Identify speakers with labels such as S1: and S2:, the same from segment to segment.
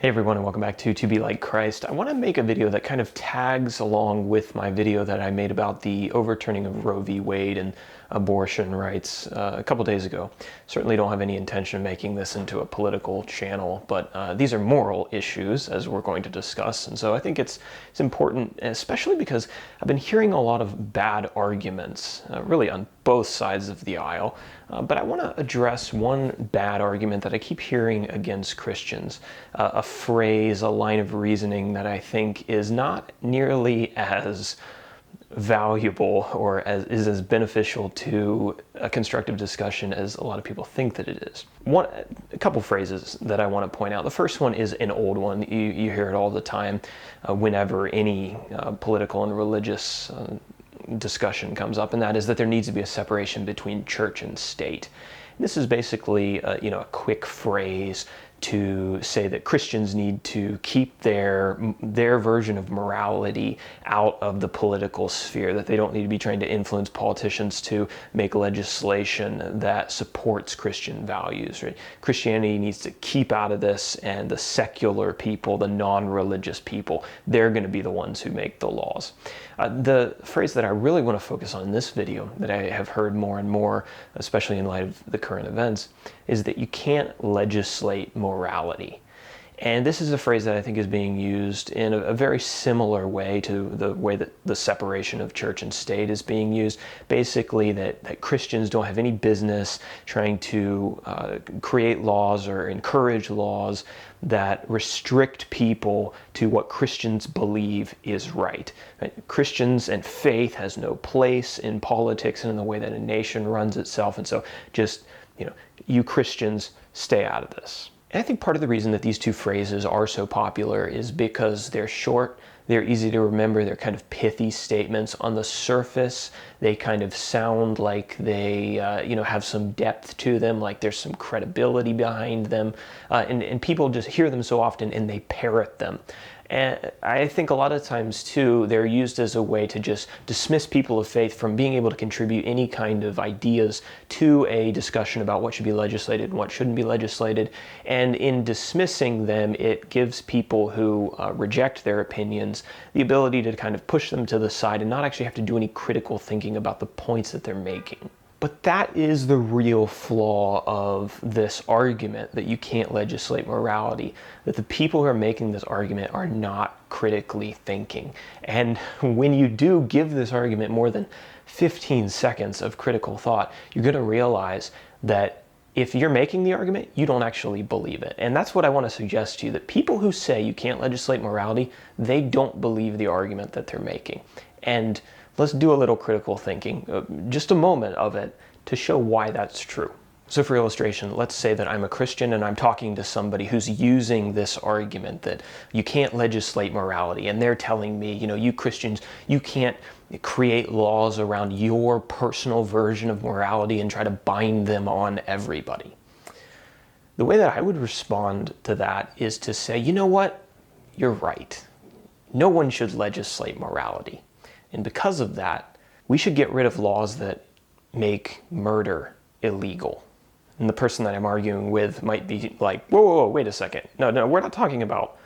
S1: Hey everyone, and welcome back to Be Like Christ. I want to make a video that kind of tags along with my video that I made about the overturning of Roe v. Wade and abortion rights a couple days ago. Certainly don't have any intention of making this into a political channel, but these are moral issues, as we're going to discuss, and so I think it's important, especially because I've been hearing a lot of bad arguments, really on both sides of the aisle, but I want to address one bad argument that I keep hearing against Christians, a phrase, a line of reasoning that I think is not nearly as valuable or is as beneficial to a constructive discussion as a lot of people think that it is. A couple phrases that I want to point out. The first one is an old one. You hear it all the time whenever any political and religious discussion comes up, and that is that there needs to be a separation between church and state. This is basically a quick phrase to say that Christians need to keep their version of morality out of the political sphere, that they don't need to be trying to influence politicians to make legislation that supports Christian values. Right? Christianity needs to keep out of this, and the secular people, the non-religious people, they're going to be the ones who make the laws. The phrase that I really want to focus on in this video, that I have heard more and more, especially in light of the current events, is that you can't legislate morality. And this is a phrase that I think is being used in a very similar way to the way that the separation of church and state is being used. Basically, that Christians don't have any business trying to create laws or encourage laws that restrict people to what Christians believe is right. Christians and faith has no place in politics and in the way that a nation runs itself. And so just, you Christians, stay out of this. And I think part of the reason that these two phrases are so popular is because they're short, they're easy to remember, they're kind of pithy statements. On the surface, they kind of sound like they have some depth to them, like there's some credibility behind them, and people just hear them so often and they parrot them. And I think a lot of times, too, they're used as a way to just dismiss people of faith from being able to contribute any kind of ideas to a discussion about what should be legislated and what shouldn't be legislated. And in dismissing them, it gives people who reject their opinions the ability to kind of push them to the side and not actually have to do any critical thinking about the points that they're making. But that is the real flaw of this argument that you can't legislate morality, that the people who are making this argument are not critically thinking. And when you do give this argument more than 15 seconds of critical thought, you're going to realize that if you're making the argument, you don't actually believe it. And that's what I want to suggest to you, that people who say you can't legislate morality, they don't believe the argument that they're making. And let's do a little critical thinking, just a moment of it, to show why that's true. So for illustration, let's say that I'm a Christian and I'm talking to somebody who's using this argument that you can't legislate morality, and they're telling me, you Christians, you can't create laws around your personal version of morality and try to bind them on everybody. The way that I would respond to that is to say, you know what? You're right. No one should legislate morality. And because of that, we should get rid of laws that make murder illegal. And the person that I'm arguing with might be like, whoa, wait a second. No, we're not talking about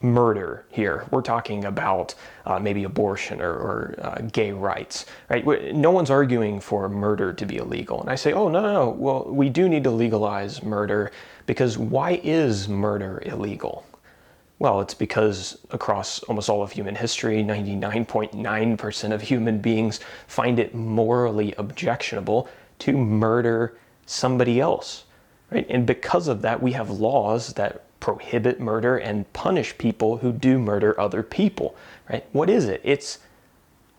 S1: murder here. We're talking about maybe abortion or gay rights, right? No one's arguing for murder to be illegal. And I say, oh, no. Well, we do need to legalize murder, because why is murder illegal? Well, it's because across almost all of human history, 99.9% of human beings find it morally objectionable to murder somebody else, right? And because of that, we have laws that prohibit murder and punish people who do murder other people, right? What is it? It's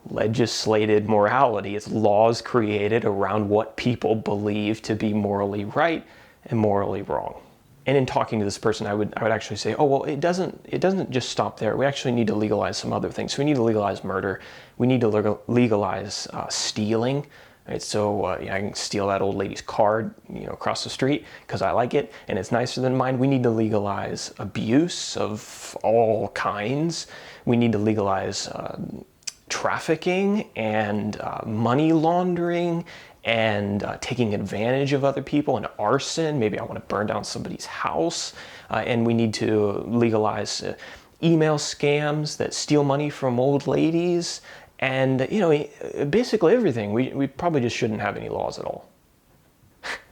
S1: legislated morality. It's laws created around what people believe to be morally right and morally wrong. And in talking to this person, I would actually say, oh, well, it doesn't just stop there. We actually need to legalize some other things. So we need to legalize murder. We need to legalize stealing. Right? So I can steal that old lady's card, across the street because I like it and it's nicer than mine. We need to legalize abuse of all kinds. We need to legalize trafficking and money laundering and taking advantage of other people, and arson. Maybe I want to burn down somebody's house, and we need to legalize email scams that steal money from old ladies, and basically everything. We probably just shouldn't have any laws at all.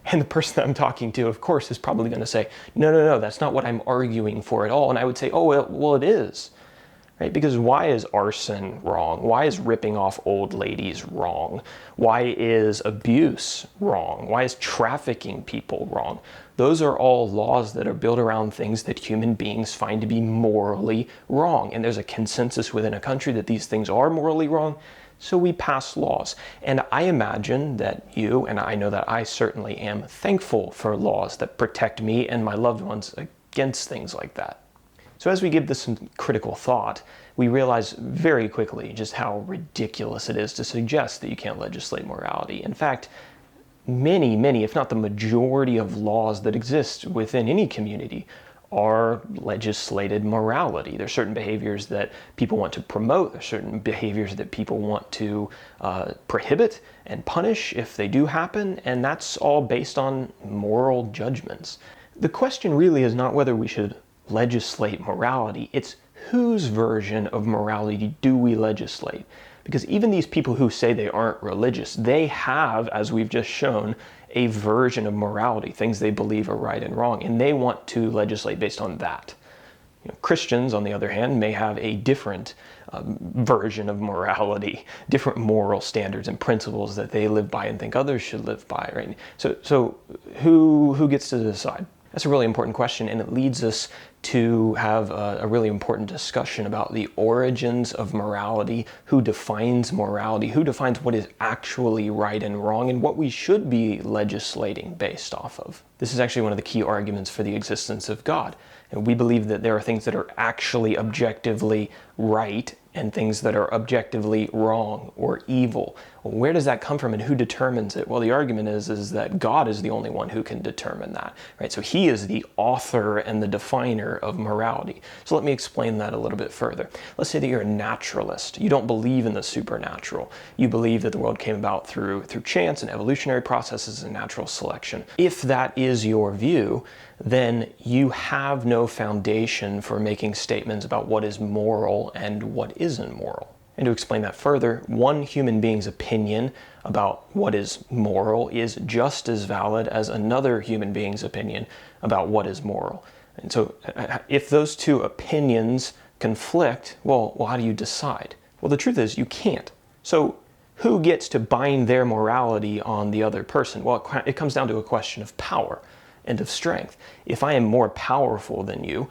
S1: And the person that I'm talking to, of course, is probably going to say, no, that's not what I'm arguing for at all. And I would say, oh, well, it is. Right? Because why is arson wrong? Why is ripping off old ladies wrong? Why is abuse wrong? Why is trafficking people wrong? Those are all laws that are built around things that human beings find to be morally wrong. And there's a consensus within a country that these things are morally wrong. So we pass laws. And I imagine that you, and I know that I certainly am, thankful for laws that protect me and my loved ones against things like that. So as we give this some critical thought, we realize very quickly just how ridiculous it is to suggest that you can't legislate morality. In fact, many, if not the majority of laws that exist within any community are legislated morality. There's certain behaviors that people want to promote. There's certain behaviors that people want to prohibit and punish if they do happen, and that's all based on moral judgments. The question really is not whether we should legislate morality, it's whose version of morality do we legislate? Because even these people who say they aren't religious, they have, as we've just shown, a version of morality, things they believe are right and wrong, and they want to legislate based on that. Christians, on the other hand, may have a different version of morality, different moral standards and principles that they live by and think others should live by, right? So who gets to decide? That's a really important question, and it leads us to have a really important discussion about the origins of morality, who defines morality, who defines what is actually right and wrong, and what we should be legislating based off of. This is actually one of the key arguments for the existence of God. And we believe that there are things that are actually objectively right and things that are objectively wrong or evil. Well, where does that come from and who determines it? Well, the argument is that God is the only one who can determine that, right? So he is the author and the definer of morality. So let me explain that a little bit further. Let's say that you're a naturalist. You don't believe in the supernatural. You believe that the world came about through chance and evolutionary processes and natural selection. If that is your view, then you have no foundation for making statements about what is moral and what isn't moral. And to explain that further, one human being's opinion about what is moral is just as valid as another human being's opinion about what is moral. And so if those two opinions conflict, well, how do you decide? Well, the truth is you can't. So who gets to bind their morality on the other person? Well, it comes down to a question of power and of strength. If I am more powerful than you,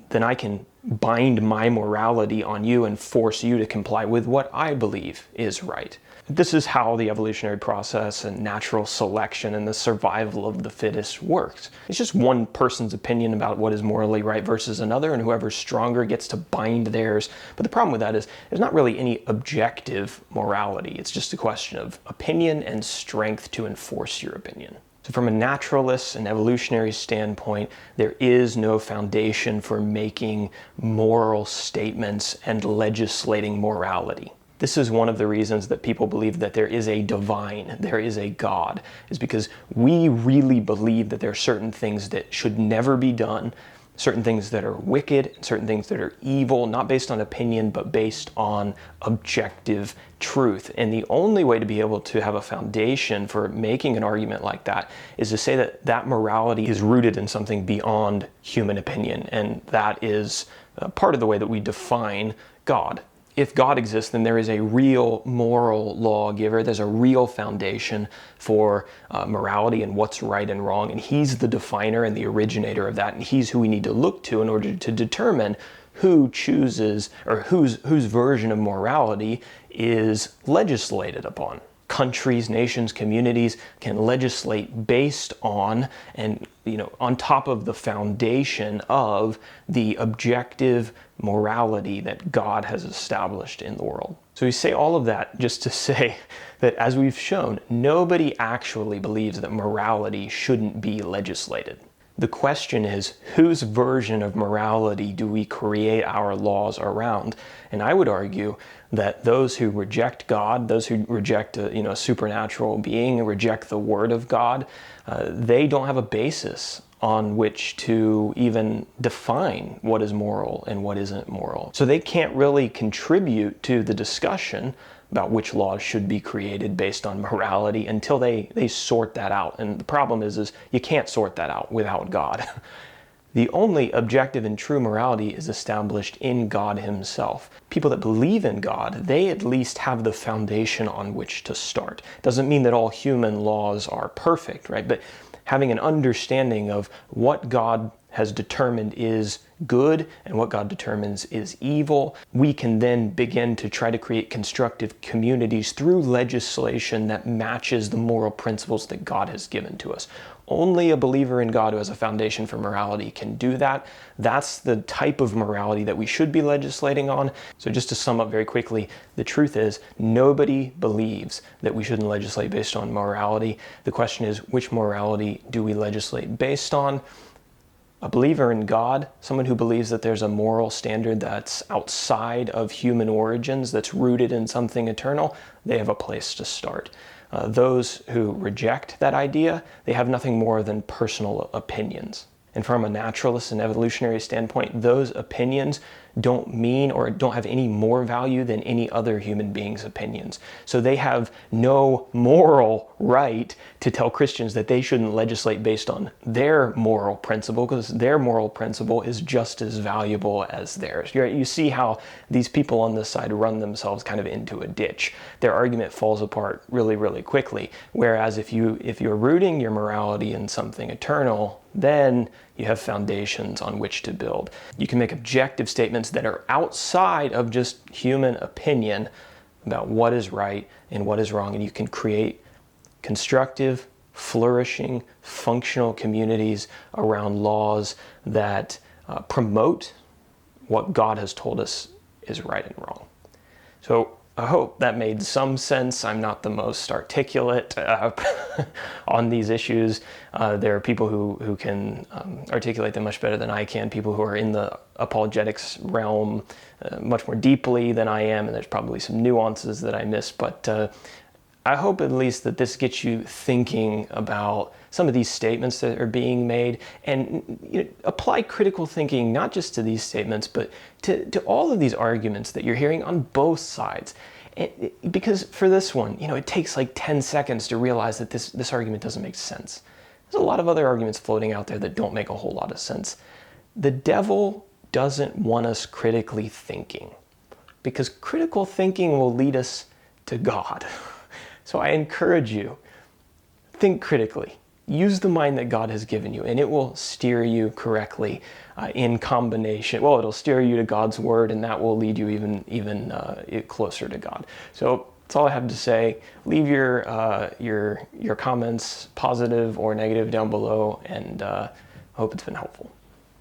S1: then I can bind my morality on you and force you to comply with what I believe is right. This is how the evolutionary process and natural selection and the survival of the fittest works. It's just one person's opinion about what is morally right versus another, and whoever's stronger gets to bind theirs. But the problem with that is there's not really any objective morality. It's just a question of opinion and strength to enforce your opinion. So from a naturalist and evolutionary standpoint, there is no foundation for making moral statements and legislating morality. This is one of the reasons that people believe that there is a divine, there is a God, is because we really believe that there are certain things that should never be done, certain things that are wicked, certain things that are evil, not based on opinion, but based on objective truth. And the only way to be able to have a foundation for making an argument like that is to say that that morality is rooted in something beyond human opinion. And that is part of the way that we define God. If God exists, then there is a real moral lawgiver. There's a real foundation for morality and what's right and wrong. And he's the definer and the originator of that. And he's who we need to look to in order to determine who chooses or whose version of morality is legislated upon. Countries, nations, communities can legislate based on and on top of the foundation of the objective morality that God has established in the world. So we say all of that just to say that, as we've shown, nobody actually believes that morality shouldn't be legislated. The question is, whose version of morality do we create our laws around? And I would argue that those who reject God, those who reject a supernatural being, reject the Word of God, they don't have a basis on which to even define what is moral and what isn't moral. So they can't really contribute to the discussion about which laws should be created based on morality until they sort that out. And the problem is you can't sort that out without God. The only objective and true morality is established in God himself. People that believe in God, they at least have the foundation on which to start. Doesn't mean that all human laws are perfect, right? But having an understanding of what God has determined is good and what God determines is evil, we can then begin to try to create constructive communities through legislation that matches the moral principles that God has given to us. Only a believer in God who has a foundation for morality can do that. That's the type of morality that we should be legislating on. So just to sum up very quickly, the truth is nobody believes that we shouldn't legislate based on morality. The question is, which morality do we legislate based on? A believer in God, someone who believes that there's a moral standard that's outside of human origins, that's rooted in something eternal, they have a place to start. Those who reject that idea, they have nothing more than personal opinions. And from a naturalist and evolutionary standpoint, those opinions don't mean or don't have any more value than any other human being's opinions. So they have no moral right to tell Christians that they shouldn't legislate based on their moral principle, because their moral principle is just as valuable as theirs. You see how these people on this side run themselves kind of into a ditch. Their argument falls apart really, really quickly. Whereas if you're rooting your morality in something eternal, then you have foundations on which to build. You can make objective statements that are outside of just human opinion about what is right and what is wrong, and you can create constructive, flourishing, functional communities around laws that promote what God has told us is right and wrong. So I hope that made some sense. I'm not the most articulate on these issues. There are people who can articulate them much better than I can, people who are in the apologetics realm much more deeply than I am, and there's probably some nuances that I miss, but I hope at least that this gets you thinking about some of these statements that are being made, and apply critical thinking not just to these statements, but to all of these arguments that you're hearing on both sides. Because for this one, it takes like 10 seconds to realize that this argument doesn't make sense. There's a lot of other arguments floating out there that don't make a whole lot of sense. The devil doesn't want us critically thinking, because critical thinking will lead us to God. So I encourage you, think critically. Use the mind that God has given you, and it will steer you correctly in combination. Well, it'll steer you to God's word, and that will lead you even closer to God. So that's all I have to say. Leave your comments, positive or negative, down below, and I hope it's been helpful.